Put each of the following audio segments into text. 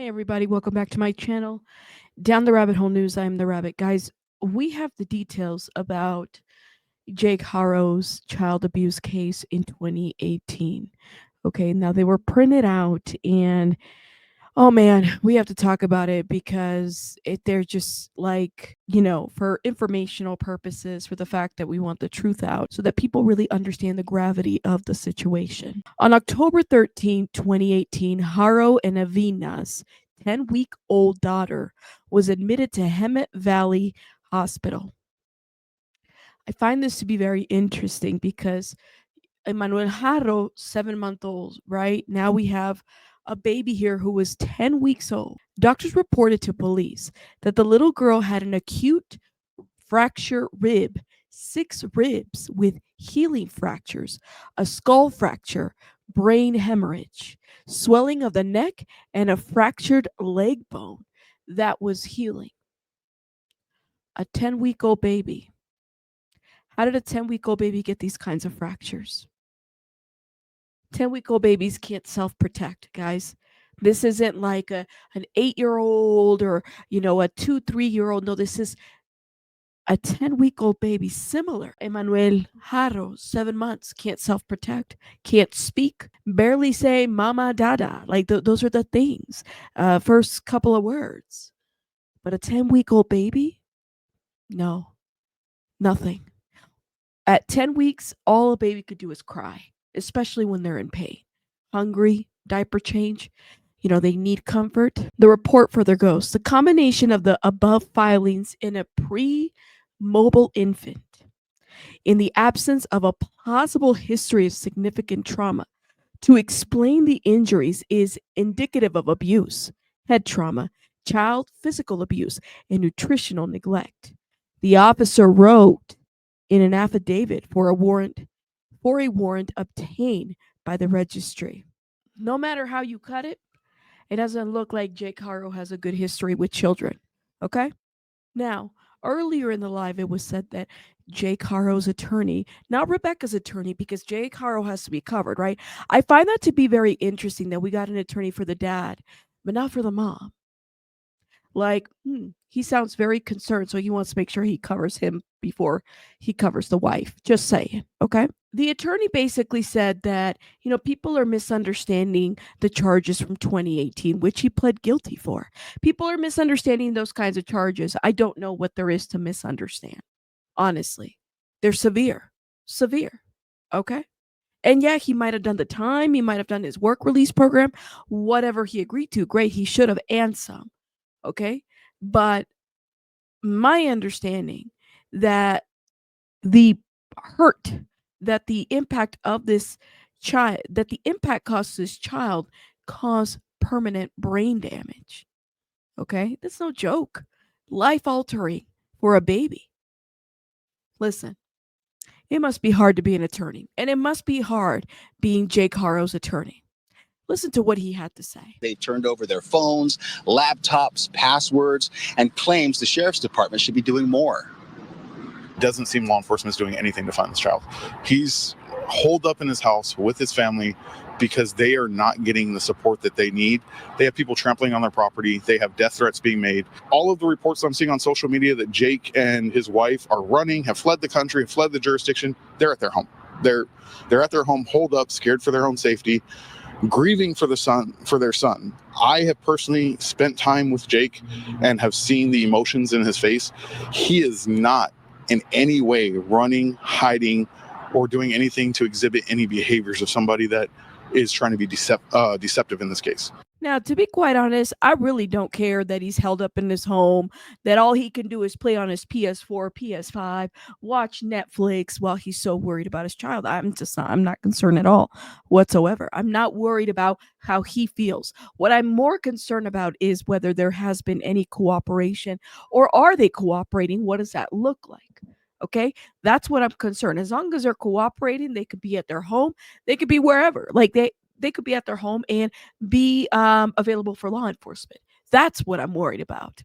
Hi, everybody. Welcome back to my channel. Down the Rabbit Hole News. I am the Rabbit. Guys, we have the details about Jake Haro's child abuse case in 2018. Okay, now they were printed out, and oh man, we have to talk about it because they're just like, for informational purposes, for the fact that we want the truth out so that people really understand the gravity of the situation. On October 13th, 2018, Haro and Avina's 10-week-old daughter was admitted to Hemet Valley Hospital. I find this to be very interesting because Emmanuelharo, 7-month old, right? Now we have a baby here who was 10 weeks old. Doctors reported to police that the little girl had an acute fracture rib, 6 ribs with healing fractures, a skull fracture, brain hemorrhage, swelling of the neck, and a fractured leg bone that was healing. A 10-week-old baby. How did a 10-week-old baby get these kinds of fractures? 10-week-old babies can't self-protect, guys. This isn't like an 8-year-old or, a 2-3-year-old. No, this is a 10-week-old baby. Similar. Emmanuel Haro, 7 months, can't self-protect, can't speak, barely say mama, dada. Like those are the things. First couple of words. But a 10-week-old baby? No, nothing. At 10 weeks, all a baby could do is cry, especially when they're in pain, hungry, diaper change. They need comfort. The report further goes, the combination of the above filings in a pre-mobile infant, in the absence of a plausible history of significant trauma to explain the injuries, is indicative of abuse, head trauma, child physical abuse, and nutritional neglect. The officer wrote in an affidavit for a warrant obtained by the registry. No matter how you cut it, it doesn't look like Jake Haro has a good history with children. Okay? Now, earlier in the live, it was said that Jake Haro's attorney, not Rebecca's attorney, because Jake Haro has to be covered, right? I find that to be very interesting that we got an attorney for the dad, but not for the mom. Like, he sounds very concerned, so he wants to make sure he covers him before he covers the wife. Just saying, okay? The attorney basically said that, people are misunderstanding the charges from 2018, which he pled guilty for. People are misunderstanding those kinds of charges. I don't know what there is to misunderstand, honestly. They're severe, okay? And yeah, he might have done the time, he might have done his work release program, whatever he agreed to, great, he should have, and some. Okay. But my understanding that the hurt, that the impact of this child, that the impact caused this child cause permanent brain damage. Okay. That's no joke. Life altering for a baby. Listen, it must be hard to be an attorney, and it must be hard being Jake Haro's attorney. Listen to what he had to say. They turned over their phones, laptops, passwords, and claims the sheriff's department should be doing more. Doesn't seem law enforcement is doing anything to find this child. He's holed up in his house with his family because they are not getting the support that they need. They have people trampling on their property. They have death threats being made. All of the reports I'm seeing on social media that Jake and his wife are running, have fled the country, have fled the jurisdiction, they're at their home. They're at their home, holed up, scared for their own safety, grieving for their son. I have personally spent time with Jake and have seen the emotions in his face. He is not in any way running, hiding, or doing anything to exhibit any behaviors of somebody that is trying to be deceptive in this case. Now, to be quite honest, I really don't care that he's held up in his home, that all he can do is play on his PS4, PS5, watch Netflix while he's so worried about his child. I'm not concerned at all whatsoever. I'm not worried about how he feels. What I'm more concerned about is whether there has been any cooperation, or are they cooperating? What does that look like? Okay, that's what I'm concerned. As long as they're cooperating, they could be at their home, they could be wherever. Like they could be at their home and be available for law enforcement. That's what I'm worried about.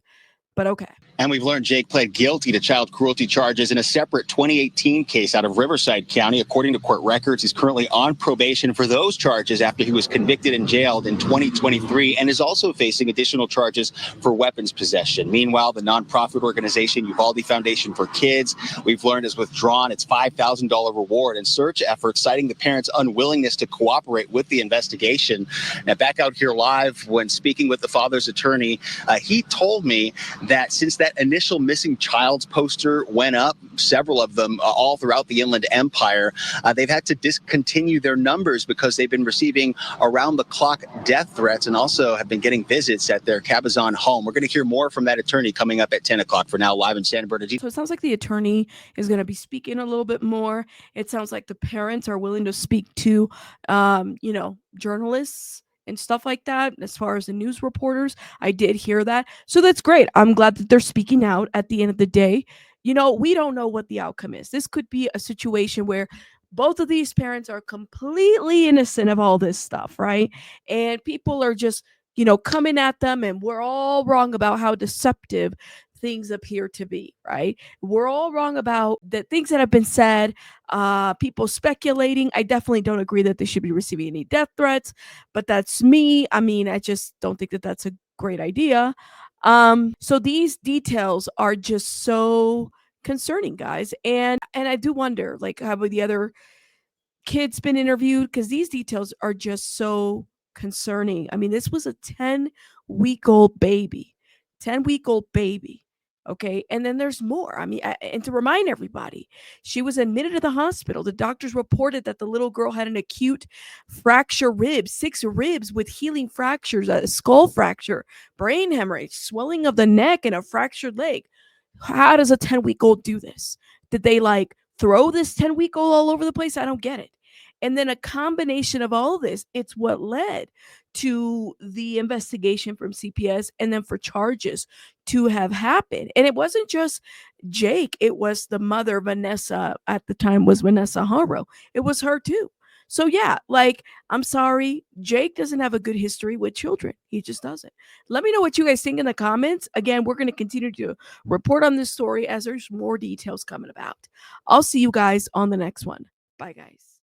but okay. And we've learned Jake pled guilty to child cruelty charges in a separate 2018 case out of Riverside County. According to court records, he's currently on probation for those charges after he was convicted and jailed in 2023, and is also facing additional charges for weapons possession. Meanwhile, the nonprofit organization Uvalde Foundation for Kids, we've learned, has withdrawn its $5,000 reward in search efforts, citing the parents' unwillingness to cooperate with the investigation. Now, back out here live, when speaking with the father's attorney, he told me that since that initial missing child's poster went up, several of them all throughout the Inland Empire, they've had to discontinue their numbers because they've been receiving around-the-clock death threats and also have been getting visits at their Cabazon home. We're going to hear more from that attorney coming up at 10 o'clock. For now, live in Santa Bernardino. So it sounds like the attorney is going to be speaking a little bit more. It sounds like the parents are willing to speak to, journalists and stuff like that, as far as the news reporters. I did hear that. So that's great. I'm glad that they're speaking out. At the end of the day, we don't know what the outcome is. This could be a situation where both of these parents are completely innocent of all this stuff, right? And people are just, coming at them, and we're all wrong about how deceptive things appear to be, right? We're all wrong about the things that have been said, people speculating. I definitely don't agree that they should be receiving any death threats, but that's me. I mean, I just don't think that that's a great idea. So these details are just so concerning, guys. And I do wonder, like, have the other kids been interviewed? Because these details are just so concerning. I mean, this was a 10-week-old baby. 10-week-old baby. Okay. And then there's more. I mean, and to remind everybody, she was admitted to the hospital. The doctors reported that the little girl had an acute fracture ribs, 6 ribs with healing fractures, a skull fracture, brain hemorrhage, swelling of the neck, and a fractured leg. How does a 10-week-old do this? Did they like throw this 10-week-old all over the place? I don't get it. And then a combination of all of this, it's what led to the investigation from CPS and then for charges to have happened. And it wasn't just Jake, it was the mother, Vanessa, at the time was Vanessa Haro. It was her too. So yeah, like, I'm sorry, Jake doesn't have a good history with children. He just doesn't. Let me know what you guys think in the comments. Again, we're going to continue to report on this story as there's more details coming about. I'll see you guys on the next one. Bye, guys.